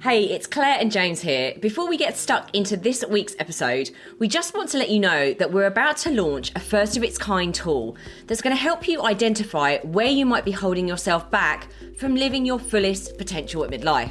Hey, it's Claire and James here. Before we get stuck into this week's episode, we just want to let you know that we're about to launch a first of its kind tool that's going to help you identify where you might be holding yourself back from living your fullest potential at midlife.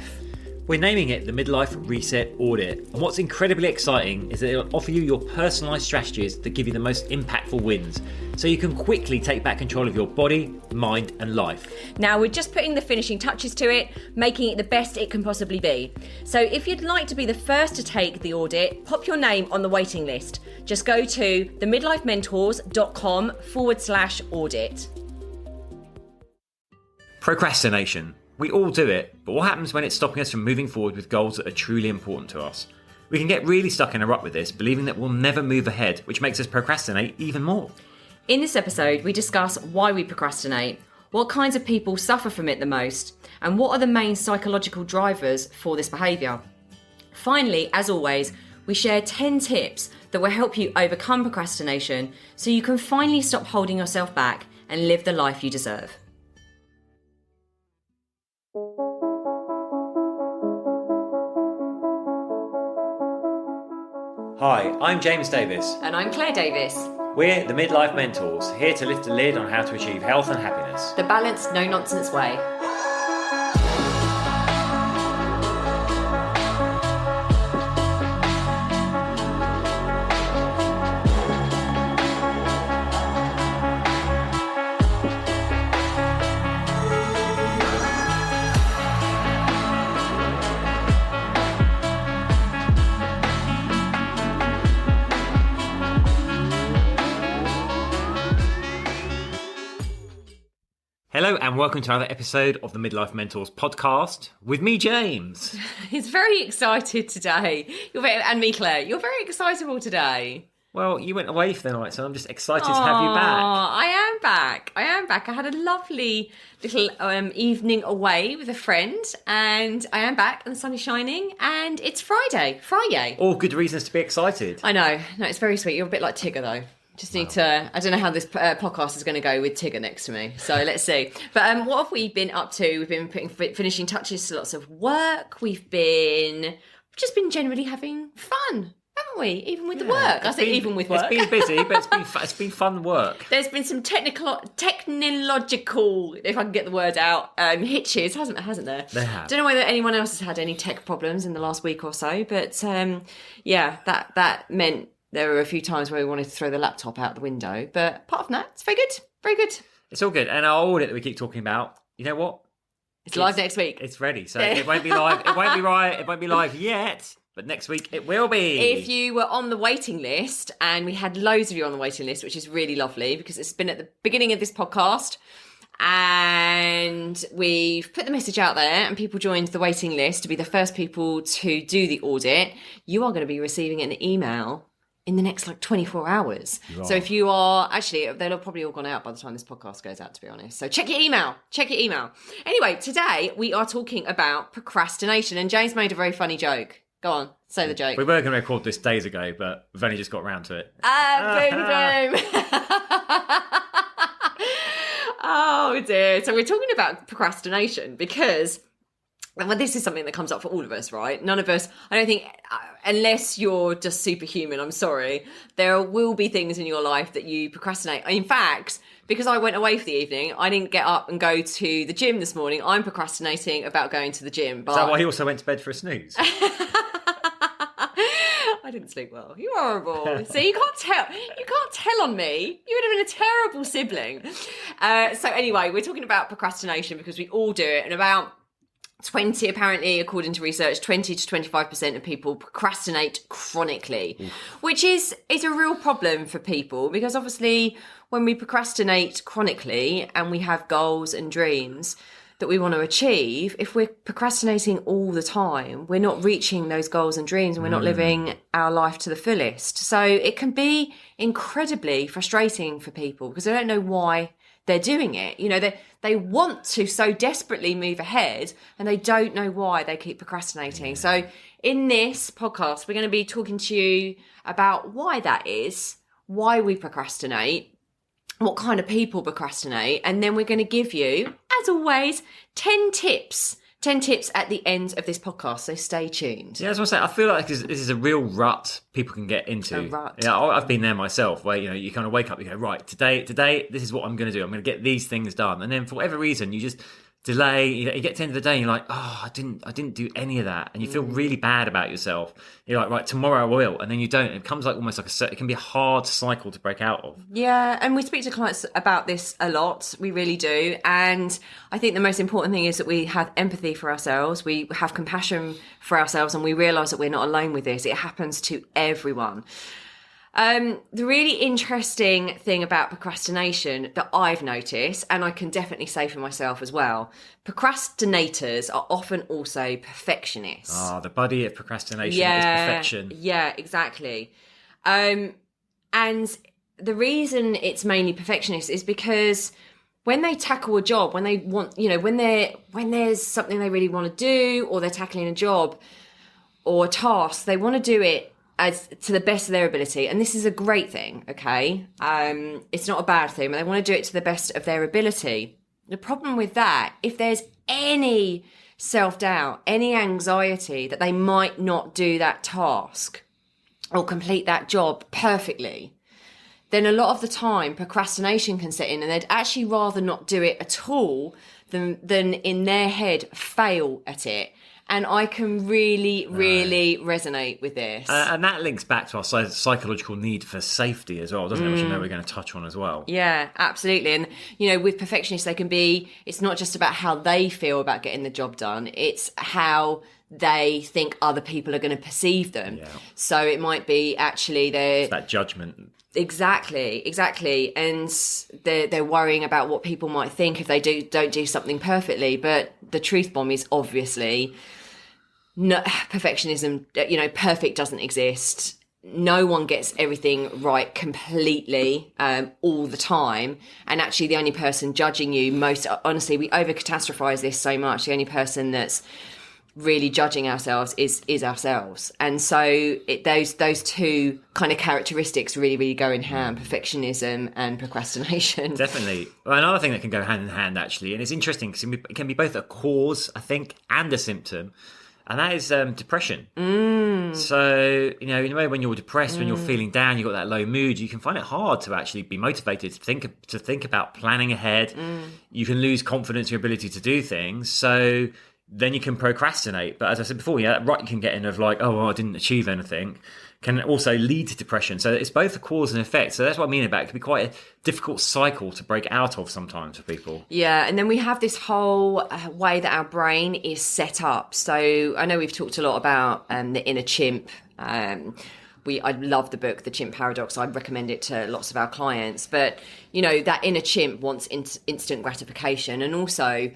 We're naming it the Midlife Reset Audit, and what's incredibly exciting is that it'll offer you your personalised strategies that give you the most impactful wins, so you can quickly take back control of your body, mind and life. Now we're just putting the finishing touches to it, making it the best it can possibly be. So if you'd like to be the first to take the audit, pop your name on the waiting list. Just go to themidlifementors.com/audit. Procrastination. We all do it, but what happens when it's stopping us from moving forward with goals that are truly important to us? We can get really stuck in a rut with this, believing that we'll never move ahead, which makes us procrastinate even more. In this episode, we discuss why we procrastinate, what kinds of people suffer from it the most, and what are the main psychological drivers for this behaviour. Finally, as always, we share 10 tips that will help you overcome procrastination so you can finally stop holding yourself back and live the life you deserve. Hi, I'm James Davis. And I'm Claire Davis. We're the Midlife Mentors, here to lift the lid on how to achieve health and happiness. The balanced, no-nonsense way. Hello and welcome to another episode of the Midlife Mentors podcast with me, James. He's very excited today. And me, Claire. You're very excitable today. Well, you went away for the night, so I'm just excited to have you back. I am back. I had a lovely little evening away with a friend, and I am back, and the sun is shining, and it's Friday. All good reasons to be excited. I know. No, it's very sweet. You're a bit like Tigger, though. Just need to, I don't know how this podcast is going to go with Tigger next to me. So let's see. But what have we been up to? We've been putting finishing touches to lots of work. We've just been generally having fun, haven't we? Even with the work. Even with work. It's been busy, but it's been fun work. There's been some technological, if I can get the word out, hitches, hasn't there? There have. Don't know whether anyone else has had any tech problems in the last week or so, but that meant there were a few times where we wanted to throw the laptop out the window, but apart from that, it's very good. Very good. It's all good. And our audit that we keep talking about, you know what? It's live next week. It's ready. So it won't be live. It won't be live yet, but next week it will be. If you were on the waiting list, and we had loads of you on the waiting list, which is really lovely because it's been at the beginning of this podcast, and we've put the message out there and people joined the waiting list to be the first people to do the audit, you are going to be receiving an email in the next 24 hours. So if you are, actually, they'll have probably all gone out by the time this podcast goes out, to be honest. So check your email. Anyway, today we are talking about procrastination, and James made a very funny joke. Go on, say the joke. We were going to record this days ago, but we've only just got around to it. Boom. Oh dear. So we're talking about procrastination because, well, this is something that comes up for all of us, right? None of us, I don't think, unless you're just superhuman, I'm sorry, there will be things in your life that you procrastinate. In fact, because I went away for the evening, I didn't get up and go to the gym this morning. I'm procrastinating about going to the gym. But is that why he also went to bed for a snooze? I didn't sleep well. You're horrible. So you can't tell on me. You would have been a terrible sibling. So anyway, we're talking about procrastination because we all do it, and about 20, apparently, according to research, 20 to 25% of people procrastinate chronically, which is a real problem for people because obviously when we procrastinate chronically and we have goals and dreams that we want to achieve, if we're procrastinating all the time, we're not reaching those goals and dreams and we're not living our life to the fullest. So it can be incredibly frustrating for people because they don't know why they're doing it. You know, they want to so desperately move ahead and they don't know why they keep procrastinating. So in this podcast, we're going to be talking to you about why that is, why we procrastinate, what kind of people procrastinate, and then we're going to give you, as always, 10 tips 10 tips at the end of this podcast, so stay tuned. Yeah, that's what I'm saying. I feel like this is a real rut people can get into. A rut. Yeah, I've been there myself, where you kind of wake up, you go, right, today, this is what I'm going to do. I'm going to get these things done, and then for whatever reason, you just delay. You get to the end of the day, and you're like, oh, I didn't do any of that, and you feel really bad about yourself. You're like, right, tomorrow I will, and then you don't. It becomes like almost like it can be a hard cycle to break out of. Yeah, and we speak to clients about this a lot. We really do. And I think the most important thing is that we have empathy for ourselves. We have compassion for ourselves, and we realise that we're not alone with this. It happens to everyone. The really interesting thing about procrastination that I've noticed, and I can definitely say for myself as well, procrastinators are often also perfectionists. Ah, the buddy of procrastination is perfection. Yeah, exactly. And the reason it's mainly perfectionists is because when they tackle a job, when they want, when there's something they really want to do, or they're tackling a job or a task, they want to do it as to the best of their ability. And this is a great thing, okay? It's not a bad thing, but they want to do it to the best of their ability. The problem with that, if there's any self-doubt, any anxiety that they might not do that task or complete that job perfectly, then a lot of the time procrastination can set in, and they'd actually rather not do it at all than in their head fail at it. And I can really resonate with this. And that links back to our psychological need for safety as well, doesn't it? Which you know we're going to touch on as well. Yeah, absolutely. And, with perfectionists, it's not just about how they feel about getting the job done. It's how they think other people are going to perceive them. Yeah. So it might be actually it's that judgment. Exactly. And they're worrying about what people might think if they don't do something perfectly. But the truth bomb is obviously no perfectionism. Perfect doesn't exist. No one gets everything right completely all the time. And actually the only person judging you most, honestly, we over catastrophize this so much. The only person that's really judging ourselves is ourselves. And so those two kind of characteristics really go in hand, perfectionism and procrastination. Definitely. Well, another thing that can go hand in hand, actually, and it's interesting because it can be both a cause, I think, and a symptom, and that is depression. So, in a way, when you're depressed, when you're feeling down, you've got that low mood, you can find it hard to actually be motivated to think about planning ahead. You can lose confidence in your ability to do things. So then you can procrastinate. But as I said before, that rut you can get in of like, oh, well, I didn't achieve anything, can also lead to depression. So it's both a cause and effect. So that's what I mean about it. It can be quite a difficult cycle to break out of sometimes for people. Yeah, and then we have this whole way that our brain is set up. So I know we've talked a lot about the inner chimp. I love the book, The Chimp Paradox. I'd recommend it to lots of our clients. But, that inner chimp wants instant gratification. And also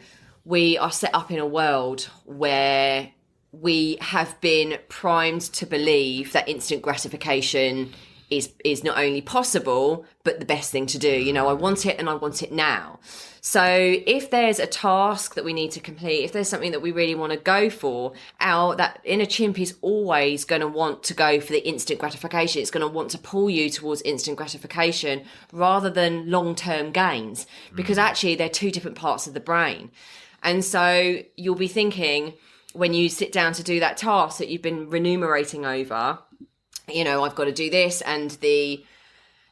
we are set up in a world where we have been primed to believe that instant gratification is not only possible, but the best thing to do. I want it and I want it now. So if there's a task that we need to complete, if there's something that we really want to go for, that inner chimp is always going to want to go for the instant gratification. It's going to want to pull you towards instant gratification rather than long-term gains, because actually they're two different parts of the brain. And so you'll be thinking, when you sit down to do that task that you've been remunerating over, I've got to do this, and the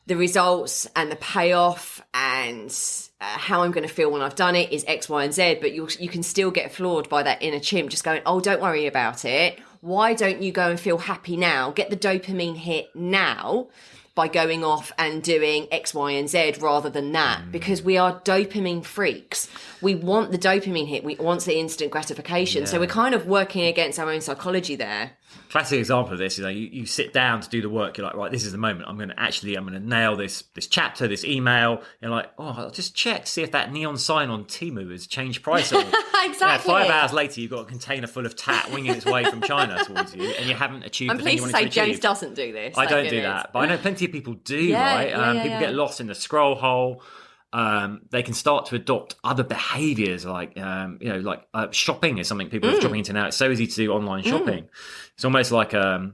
results and the payoff and how I'm going to feel when I've done it is X, Y, and Z. But you can still get floored by that inner chimp just going, oh, don't worry about it. Why don't you go and feel happy now? Get the dopamine hit now by going off and doing X, Y, and Z rather than that, because we are dopamine freaks. We want the dopamine hit. We want the instant gratification. Yeah. So we're kind of working against our own psychology there. Classic example of this is you sit down to do the work. You're like, right, this is the moment. I'm going to nail this chapter, this email. You're like, oh, I'll just check to see if that neon sign on Temu has changed price at all. Exactly. 5 hours later, you've got a container full of tat winging its way from China towards you, and you haven't achieved the thing you wanted to achieve. I'm pleased to say James doesn't do this. I don't do that, but I know plenty of people do, right? People get lost in the scroll hole. They can start to adopt other behaviours like shopping is something people are dropping into now. It's so easy to do online shopping. It's almost like a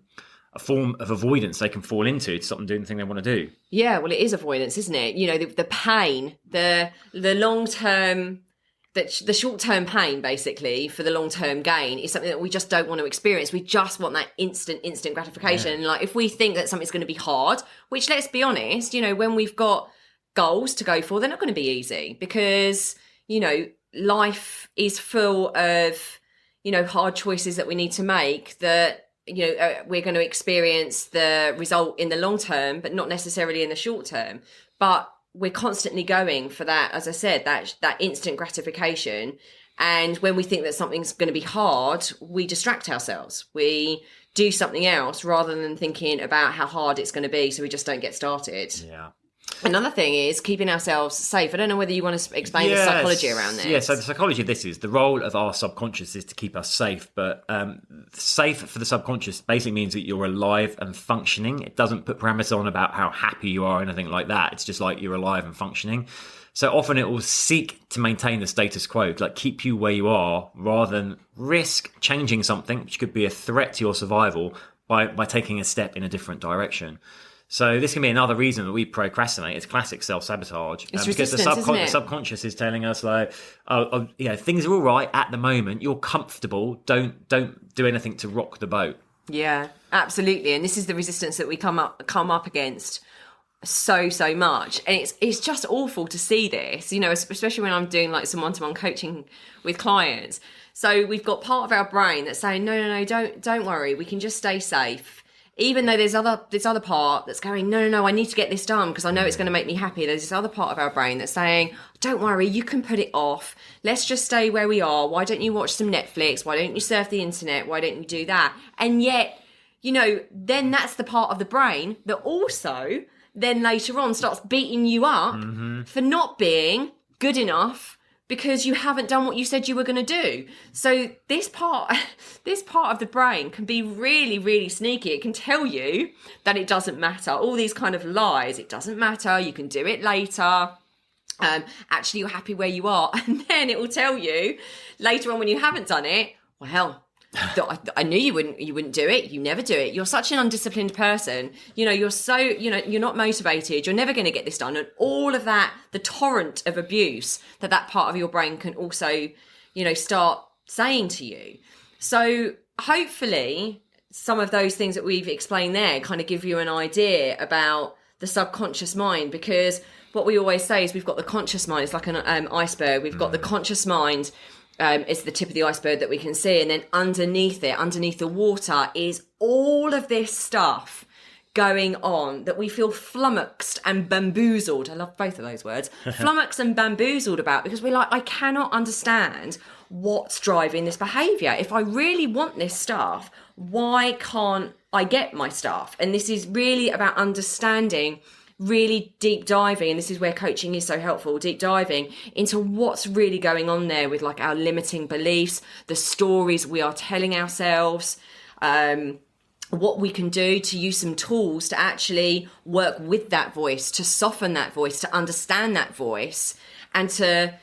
form of avoidance they can fall into to stop them doing the thing they want to do. Yeah, well, it is avoidance, isn't it? The pain, the long-term that the short-term pain, basically, for the long-term gain is something that we just don't want to experience. We just want that instant gratification. And like, if we think that something's going to be hard, which, let's be honest, you know, when we've got goals to go for, they're not going to be easy, because, you know, life is full of, you know, hard choices that we need to make, that, you know, we're going to experience the result in the long term, but not necessarily in the short term. But we're constantly going for that, as I said, that instant gratification. And when we think that something's going to be hard, we distract ourselves. We do something else rather than thinking about how hard it's going to be, so we just don't get started. Yeah. Another thing is keeping ourselves safe. I don't know whether you want to explain the psychology around this. Yeah, so the psychology of this is the role of our subconscious is to keep us safe, but safe for the subconscious basically means that you're alive and functioning. It doesn't put parameters on about how happy you are or anything like that. It's just like you're alive and functioning. So often it will seek to maintain the status quo, like keep you where you are, rather than risk changing something, which could be a threat to your survival, by taking a step in a different direction. So this can be another reason that we procrastinate. It's classic self-sabotage. It's because the subconscious is telling us, like, you know, things are all right at the moment. You're comfortable. Don't do anything to rock the boat. Yeah, absolutely. And this is the resistance that we come up against so much. And it's just awful to see this, you know, especially when I'm doing like some one-to-one coaching with clients. So we've got part of our brain that's saying, no, don't worry. We can just stay safe. Even though there's this other part that's going, no, I need to get this done because I know it's going to make me happy. There's this other part of our brain that's saying, don't worry, you can put it off. Let's just stay where we are. Why don't you watch some Netflix? Why don't you surf the internet? Why don't you do that? And yet, you know, then that's the part of the brain that also then later on starts beating you up for not being good enough, because you haven't done what you said you were going to do. So this part of the brain can be really, really sneaky. It can tell you that it doesn't matter. All these kind of lies. It doesn't matter. You can do it later. Actually, you're happy where you are. And then it will tell you later on when you haven't done it, well, I knew you wouldn't do it. You never do it. You're such an undisciplined person. You know, you're not motivated. You're never going to get this done. And all of that, the torrent of abuse that part of your brain can also, you know, start saying to you. So hopefully some of those things that we've explained there kind of give you an idea about the subconscious mind, because what we always say is we've got the conscious mind. It's like an iceberg. We've got the conscious mind. It's the tip of the iceberg that we can see. And then underneath the water, is all of this stuff going on that we feel flummoxed and bamboozled. I love both of those words. Flummoxed and bamboozled about, because we're like, I cannot understand what's driving this behaviour. If I really want this stuff, why can't I get my stuff? And this is really about understanding, really deep diving, and this is where coaching is so helpful, deep diving into what's really going on there with like our limiting beliefs, the stories we are telling ourselves, what we can do to use some tools to actually work with that voice, to soften that voice, to understand that voice, and to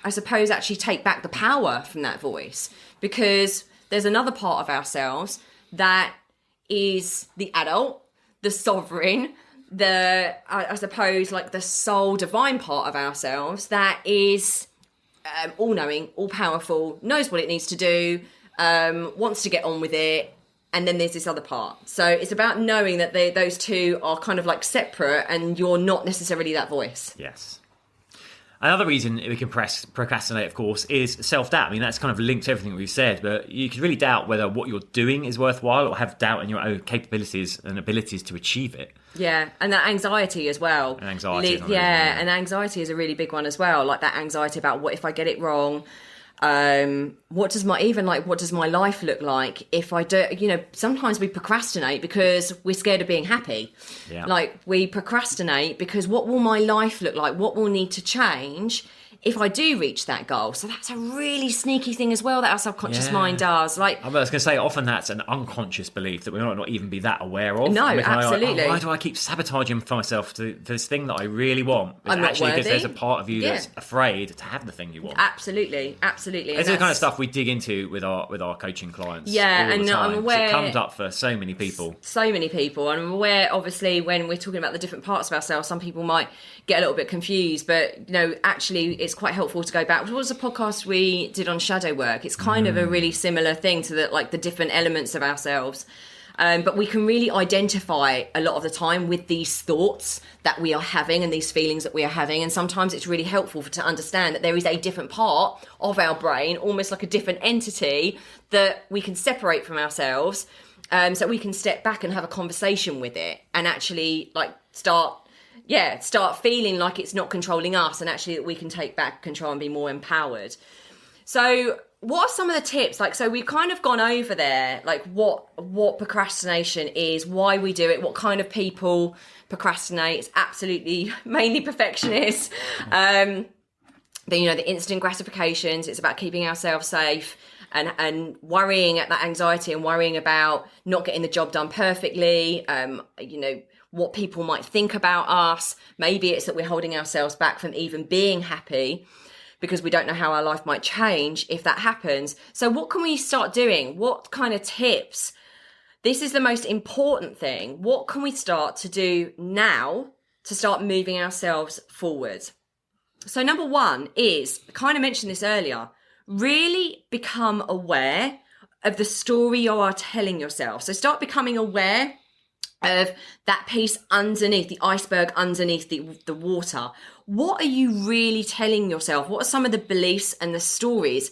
I suppose actually take back the power from that voice. Because there's another part of ourselves that is the adult, the sovereign, I suppose like the soul divine part of ourselves that is all-knowing, all-powerful, knows what it needs to do, wants to get on with it. And then there's this other part. So it's about knowing that those two are kind of like separate, and you're not necessarily that voice. Yes. Another reason we can procrastinate, of course, is self-doubt. I mean, that's kind of linked to everything we've said, but you can really doubt whether what you're doing is worthwhile, or have doubt in your own capabilities and abilities to achieve it. Yeah, and that anxiety as well. And anxiety. And anxiety is a really big one as well. Like that anxiety about, what if I get it wrong? What does my life look like if I do? You know, sometimes we procrastinate because we're scared of being happy. Yeah. Like we procrastinate because what will my life look like? What will need to change if I do reach that goal. So that's a really sneaky thing as well that our subconscious mind does. Like, I was going to say, often that's an unconscious belief that we might not even be that aware of. No, And we can be like, absolutely. why do I keep sabotaging for myself to this thing that I really want? It's I'm not actually because worthy. there's a part of you that's afraid to have the thing you want. Absolutely. It's the kind of stuff we dig into with our coaching clients. Yeah, all the and time. I'm aware It comes up for so many people. And I'm aware, obviously, when we're talking about the different parts of ourselves, some people might get a little bit confused, but actually it's quite helpful to go back. What was the podcast we did on shadow work? It's kind of a really similar thing to the different elements of ourselves. But we can really identify a lot of the time with these thoughts that we are having and these feelings that we are having. And sometimes it's really helpful to understand that there is a different part of our brain, almost like a different entity, that we can separate from ourselves. So we can step back and have a conversation with it and actually start feeling like it's not controlling us, and actually that we can take back control and be more empowered. So what are some of the tips? So we've kind of gone over there, what procrastination is, why we do it, what kind of people procrastinate. It's absolutely mainly perfectionists. The instant gratifications. It's about keeping ourselves safe and worrying at that anxiety and worrying about not getting the job done perfectly. What people might think about us. Maybe it's that we're holding ourselves back from even being happy because we don't know how our life might change if that happens. So what can we start doing? What kind of tips? This is the most important thing. What can we start to do now to start moving ourselves forward? So number one is, I kind of mentioned this earlier, really become aware of the story you are telling yourself. So start becoming aware of that piece underneath, the iceberg underneath the water. What are you really telling yourself? What are some of the beliefs and the stories?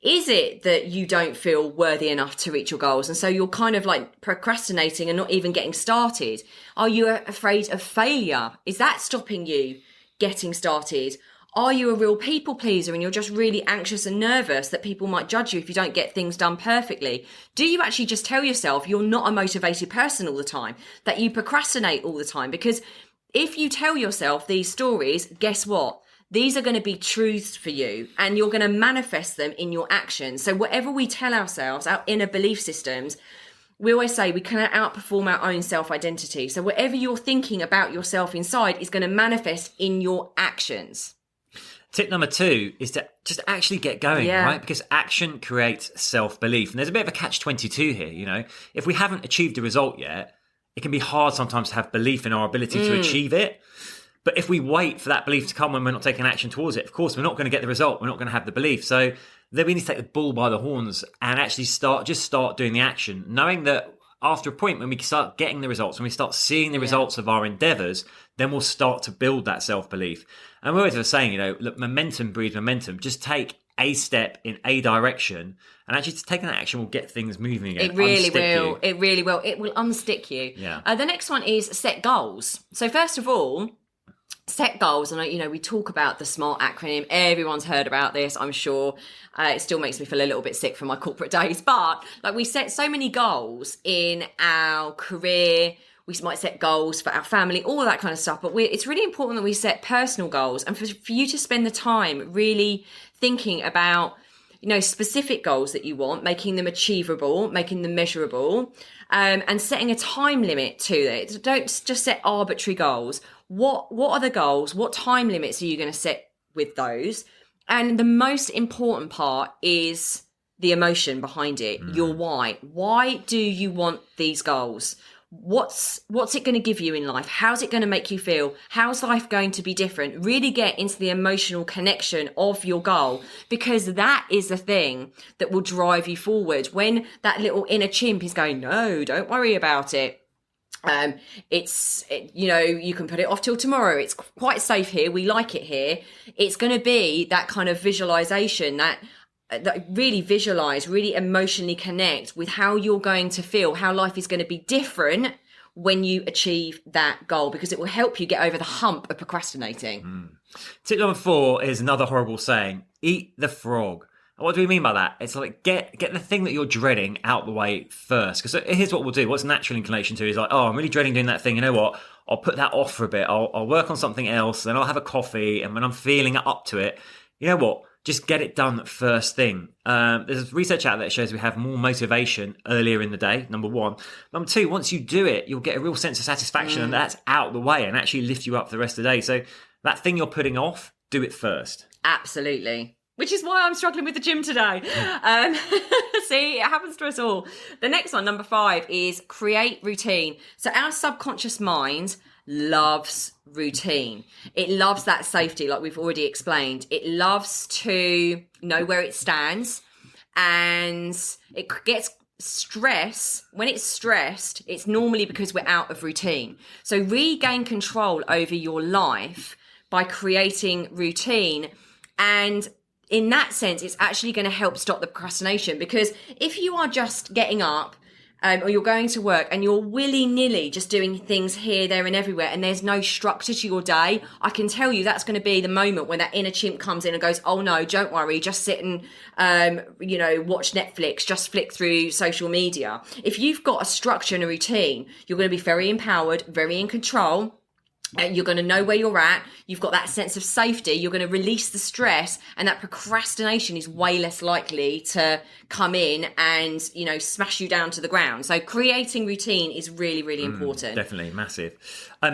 Is it that you don't feel worthy enough to reach your goals, and so you're kind of procrastinating and not even getting started? Are you afraid of failure? Is that stopping you getting started? Are you a real people pleaser and you're just really anxious and nervous that people might judge you if you don't get things done perfectly? Do you actually just tell yourself you're not a motivated person all the time, that you procrastinate all the time? Because if you tell yourself these stories, guess what? These are going to be truths for you, and you're going to manifest them in your actions. So whatever we tell ourselves, our inner belief systems, we always say we cannot outperform our own self-identity. So whatever you're thinking about yourself inside is going to manifest in your actions. Tip number 2 is to just actually get going, right? Because action creates self-belief. And there's a bit of a catch-22 here, If we haven't achieved a result yet, it can be hard sometimes to have belief in our ability to achieve it. But if we wait for that belief to come when we're not taking action towards it, of course, we're not going to get the result. We're not going to have the belief. So then we need to take the bull by the horns and actually start doing the action, knowing that after a point when we start getting the results, when we start seeing the results of our endeavours, then we'll start to build that self-belief. And we're always saying, look, momentum breeds momentum. Just take a step in a direction, and actually taking that action will get things moving again. It really will. It really will. It will unstick you. Yeah. The next one is set goals. So first of all, set goals. And, we talk about the SMART acronym. Everyone's heard about this, I'm sure. It still makes me feel a little bit sick from my corporate days. But we set so many goals in our career. We might set goals for our family, all of that kind of stuff. But it's really important that we set personal goals, and for you to spend the time really thinking about, specific goals that you want, making them achievable, making them measurable, and setting a time limit to it. Don't just set arbitrary goals. What are the goals? What time limits are you going to set with those? And the most important part is the emotion behind it, your why. Why do you want these goals? What's it going to give you in life? How's it going to make you feel? How's life going to be different? Really get into the emotional connection of your goal, because that is the thing that will drive you forward. When that little inner chimp is going, no, don't worry about it. You can put it off till tomorrow. It's quite safe here. We like it here. It's going to be that kind of visualization that really visualize, really emotionally connect with how you're going to feel, how life is going to be different when you achieve that goal, because it will help you get over the hump of procrastinating. Tip number 4 is another horrible saying: eat the frog. And what do we mean by that? It's get the thing that you're dreading out the way first. Because here's what we'll do. What's natural inclination to is I'm really dreading doing that thing. You know what? I'll put that off for a bit. I'll work on something else, then I'll have a coffee, and when I'm feeling up to it, you know what? Just get it done first thing. There's research out there that shows we have more motivation earlier in the day, number one. Number two, once you do it, you'll get a real sense of satisfaction and that's out of the way and actually lift you up for the rest of the day. So that thing you're putting off, do it first. Absolutely. Which is why I'm struggling with the gym today. See, it happens to us all. The next one, number 5, is create routine. So our subconscious mind loves routine. It loves that safety, like we've already explained. It loves to know where it stands, and it gets stress. When it's stressed, it's normally because we're out of routine. So regain control over your life by creating routine, and in that sense, it's actually going to help stop the procrastination, because if you are just getting up or you're going to work and you're willy-nilly just doing things here, there and everywhere, and there's no structure to your day, I can tell you that's going to be the moment when that inner chimp comes in and goes, oh no, don't worry, just sit and, watch Netflix, just flick through social media. If you've got a structure and a routine, you're going to be very empowered, very in control. You're going to know where you're at. You've got that sense of safety. You're going to release the stress, and that procrastination is way less likely to come in and, smash you down to the ground. So creating routine is really, really important. Definitely, massive.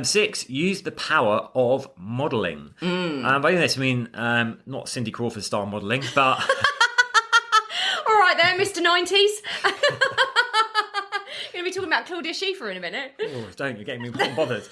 6, use the power of modelling. By this, I mean, not Cindy Crawford style modelling, but... All right there, Mr. 90s. Going to be talking about Claudia Schiffer in a minute. Oh, don't, you're getting me bothered.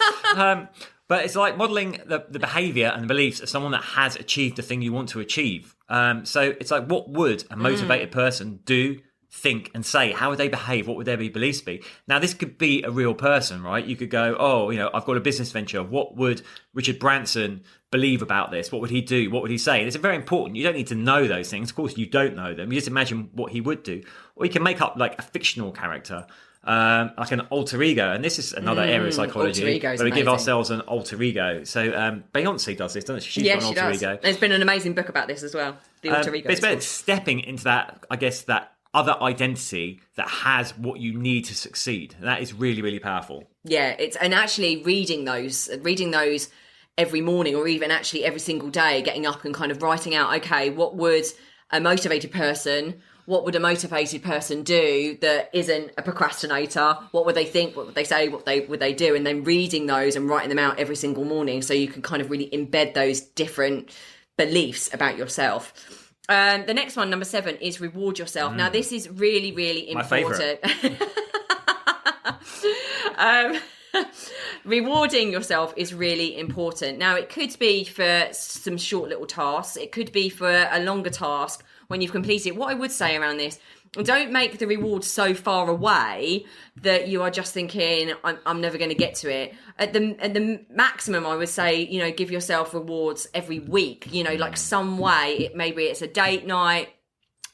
But it's like modelling the behaviour and the beliefs of someone that has achieved the thing you want to achieve. So it's like, what would a motivated person do, think and say? How would they behave? What would their beliefs be? Now, this could be a real person, right? You could go, I've got a business venture. What would Richard Branson believe about this? What would he do? What would he say? And it's very important. You don't need to know those things. Of course, you don't know them. You just imagine what he would do. Or you can make up like a fictional character. Like an alter ego, and this is another area of psychology where we give ourselves an alter ego. So Beyonce does this, doesn't she? She's got an alter ego. There's been an amazing book about this as well, the alter ego. But it's about stepping into that, I guess, that other identity that has what you need to succeed. And that is really, really powerful. Yeah, and actually reading those every morning, or even actually every single day, getting up and kind of writing out, okay, what would a motivated person do that isn't a procrastinator? What would they think? What would they say? What would they do? And then reading those and writing them out every single morning, so you can kind of really embed those different beliefs about yourself. The next one, number 7, is reward yourself. Now, this is really, really important. My favourite. Rewarding yourself is really important. Now, it could be for some short little tasks. It could be for a longer task when you've completed it. What I would say around this, don't make the reward so far away that you are just thinking, I'm never going to get to it. At the maximum, I would say, give yourself rewards every week, like some way. Maybe it's a date night.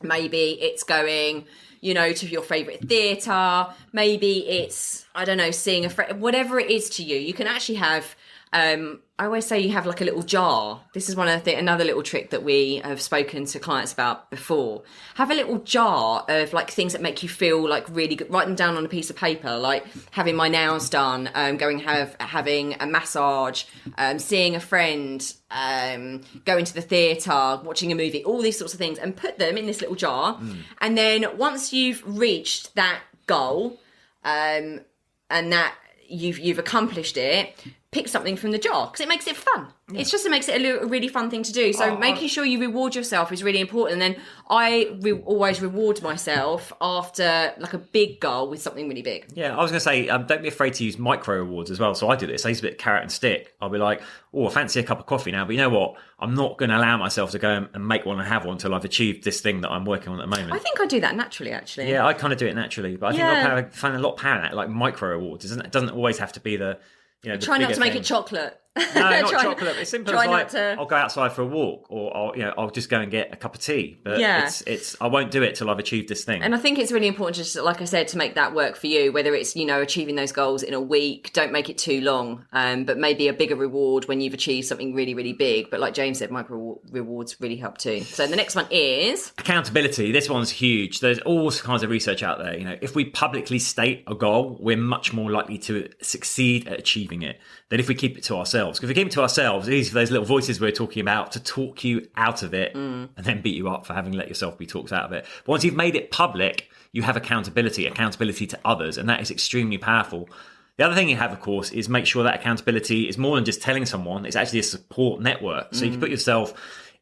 Maybe it's going, to your favourite theatre. Maybe it's, I don't know, seeing a friend. Whatever it is to you, you can actually have... I always say you have like a little jar. This is another little trick that we have spoken to clients about before. Have a little jar of like things that make you feel like really good. Write them down on a piece of paper, like having my nails done, having a massage, seeing a friend, going to the theatre, watching a movie, all these sorts of things, and put them in this little jar. And then once you've reached that goal, and that you've accomplished it, pick something from the jar, because it makes it fun. Yeah. It makes it a really fun thing to do. So making sure you reward yourself is really important. And then I always reward myself after like a big goal with something really big. Yeah, I was going to say, don't be afraid to use micro rewards as well. So I do this. I use a bit of carrot and stick. I'll be like, I fancy a cup of coffee now, but you know what? I'm not going to allow myself to go and make one and have one until I've achieved this thing that I'm working on at the moment. I think I do that naturally, actually. Yeah, I kind of do it naturally, but I think I find a lot of power in that, like micro rewards. It doesn't always have to be the... Try not to make it chocolate. No, not chocolate. It's simple as like, I'll go outside for a walk, or I'll just go and get a cup of tea. But it's I won't do it till I've achieved this thing. And I think it's really important, just like I said, to make that work for you, whether it's, achieving those goals in a week. Don't make it too long, but maybe a bigger reward when you've achieved something really, really big. But like James said, micro rewards really help too. So the next one is... accountability. This one's huge. There's all kinds of research out there. If we publicly state a goal, we're much more likely to succeed at achieving it than if we keep it to ourselves. ourselves. Because if we keep it to ourselves, it's easy for those little voices we're talking about to talk you out of it and then beat you up for having let yourself be talked out of it. But once you've made it public, you have accountability to others, and that is extremely powerful. The other thing you have, of course, is make sure that accountability is more than just telling someone. It's actually a support network. So you can put yourself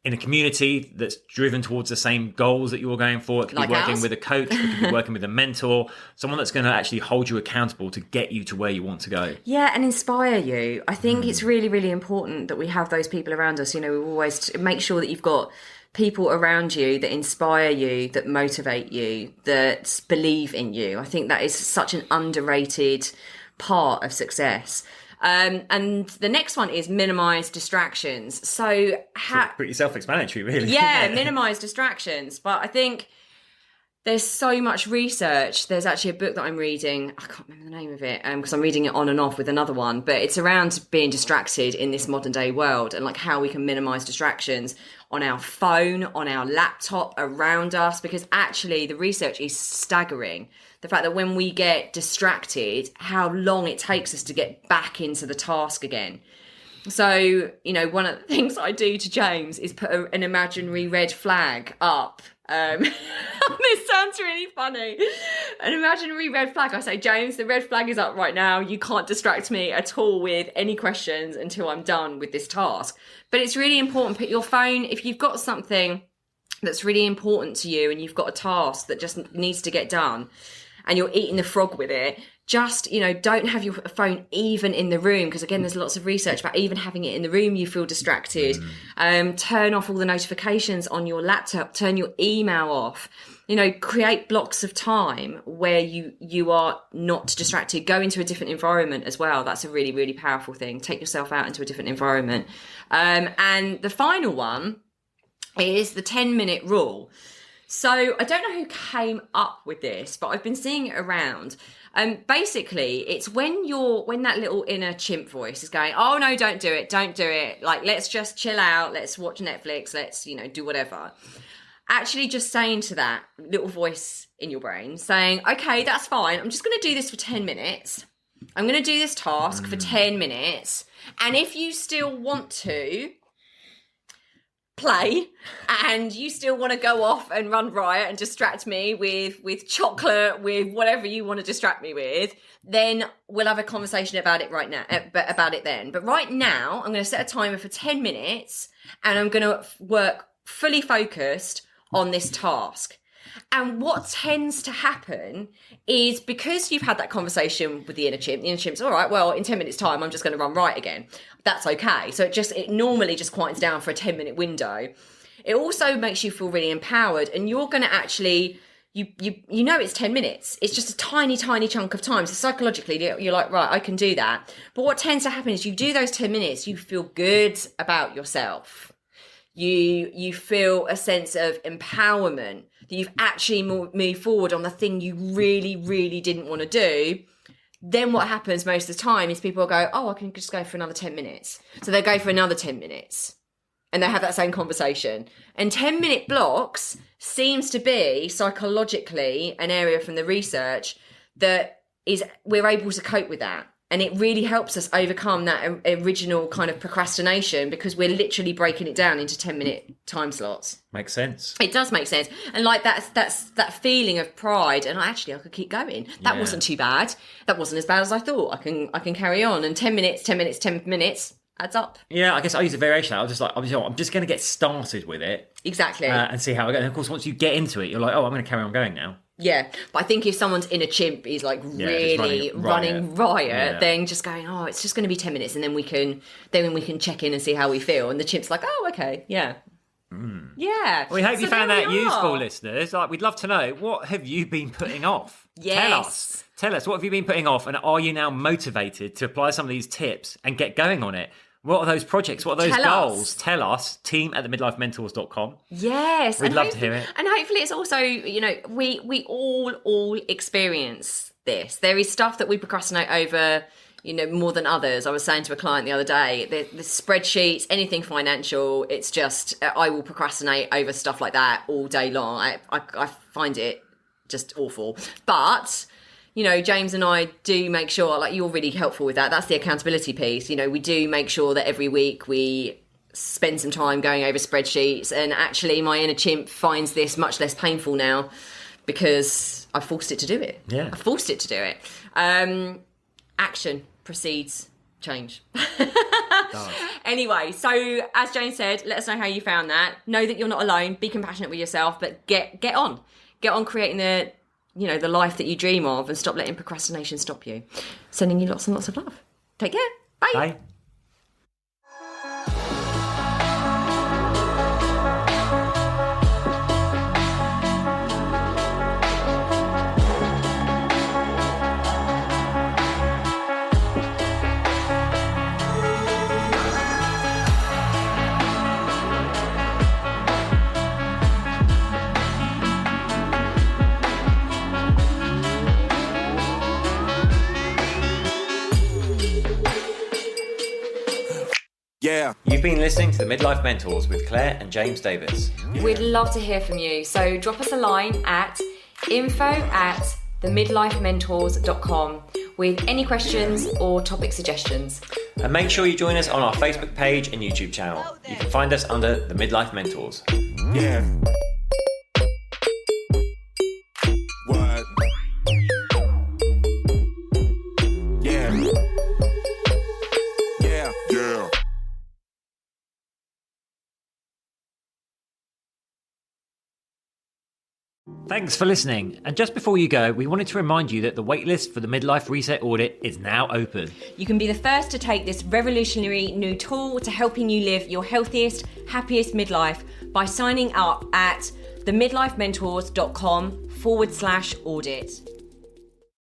in a community that's driven towards the same goals that you're going for. It could Like be working ours. with a coach, it could be working with a mentor, someone that's going to actually hold you accountable to get you to where you want to go. Yeah, and inspire you. I think it's really, really important that we have those people around us. You know, we always make sure that you've got people around you that inspire you, that motivate you, that believe in you. I think that is such an underrated part of success. And the next one is minimize distractions. So Pretty self-explanatory, really. yeah, minimize distractions. But I think there's so much research. There's actually a book that I'm reading. I can't remember the name of it because I'm reading it on and off with another one. But it's around being distracted in this modern day world and like how we can minimize distractions on our phone, on our laptop, around us. Because actually the research is staggering. The fact that when we get distracted, how long it takes us to get back into the task again. So, you know, one of the things I do to James is put an imaginary red flag up. This sounds really funny. An imaginary red flag. I say, James, the red flag is up right now. You can't distract me at all with any questions until I'm done with this task. But it's really important. Put your phone, if you've got something that's really important to you and you've got a task that just needs to get done and you're eating the frog with it, just, you know, don't have your phone even in the room, because again, there's lots of research about even having it in the room, you feel distracted. Turn off all the notifications on your laptop, turn your email off, you know, create blocks of time where you are not distracted. Go into a different environment as well. That's a really, really powerful thing. Take yourself out into a different environment. And the final one is the 10-minute rule. So I don't know who came up with this, but I've been seeing it around. Basically, it's when that little inner chimp voice is going, oh no, don't do it. Like, let's just chill out. Let's watch Netflix. Let's, you know, do whatever. Actually just saying to that little voice in your brain, saying, okay, that's fine. I'm just going to do this for 10 minutes. I'm going to do this task for 10 minutes. And if you still want to play and you still want to go off and run riot and distract me with chocolate, with whatever you want to distract me with, then we'll have a conversation about it right now, about it then. But right now, I'm going to set a timer for 10 minutes and I'm going to work fully focused on this task. And what tends to happen is, because you've had that conversation with the inner chimp's, all right, well, in 10 minutes time, I'm just going to run right again. That's okay. So it normally just quiets down for a 10-minute window. It also makes you feel really empowered, and you're going to actually, you know it's 10 minutes. It's just a tiny, tiny chunk of time. So psychologically, you're like, right, I can do that. But what tends to happen is you do those 10 minutes, you feel good about yourself. You feel a sense of empowerment, that you've actually moved forward on the thing you really, really didn't want to do. Then what happens most of the time is people go, oh, I can just go for another 10 minutes. So they go for another 10 minutes and they have that same conversation. And 10-minute blocks seems to be psychologically an area from the research that is, we're able to cope with that. And it really helps us overcome that original kind of procrastination, because we're literally breaking it down into 10-minute time slots. Makes sense. It does make sense. And like that's that feeling of pride. And I could keep going. That wasn't too bad. That wasn't as bad as I thought. I can carry on. And 10 minutes adds up. Yeah, I guess I use a variation. I'm just going to get started with it. Exactly. And see how I go. And of course, once you get into it, you're like, oh, I'm going to carry on going now. Yeah, but I think if someone's in a chimp is like really running riot, then just going, oh, it's just going to be 10 minutes, and then we can check in and see how we feel. And the chimp's like, oh, okay, yeah. Yeah. We hope you found that useful, listeners. Like, we'd love to know, what have you been putting off? Yes. Tell us, what have you been putting off, and are you now motivated to apply some of these tips and get going on it? What are those projects? What are those goals? Tell us. team@themidlifementors.com. Yes. We'd love to hear it. And hopefully it's also, you know, we all experience this. There is stuff that we procrastinate over, you know, more than others. I was saying to a client the other day, the spreadsheets, anything financial, it's just, I will procrastinate over stuff like that all day long. I find it just awful. But you know, James and I do make sure, like, you're really helpful with that. That's the accountability piece. You know, we do make sure that every week we spend some time going over spreadsheets, and actually my inner chimp finds this much less painful now because I forced it to do it. Yeah. I forced it to do it. Action precedes change. Anyway, so as Jane said, let us know how you found that. Know that you're not alone. Be compassionate with yourself, but get on creating the life that you dream of, and stop letting procrastination stop you. Sending you lots and lots of love. Take care. Bye. Bye. Yeah. You've been listening to the Midlife Mentors with Claire and James Davis. We'd love to hear from you. So drop us a line at info@themidlifementors.com with any questions or topic suggestions. And make sure you join us on our Facebook page and YouTube channel. You can find us under the Midlife Mentors. Yeah. What? Yeah. Yeah. Yeah. Thanks for listening. And just before you go, we wanted to remind you that the waitlist for the Midlife Reset Audit is now open. You can be the first to take this revolutionary new tool to helping you live your healthiest, happiest midlife by signing up at themidlifementors.com/audit.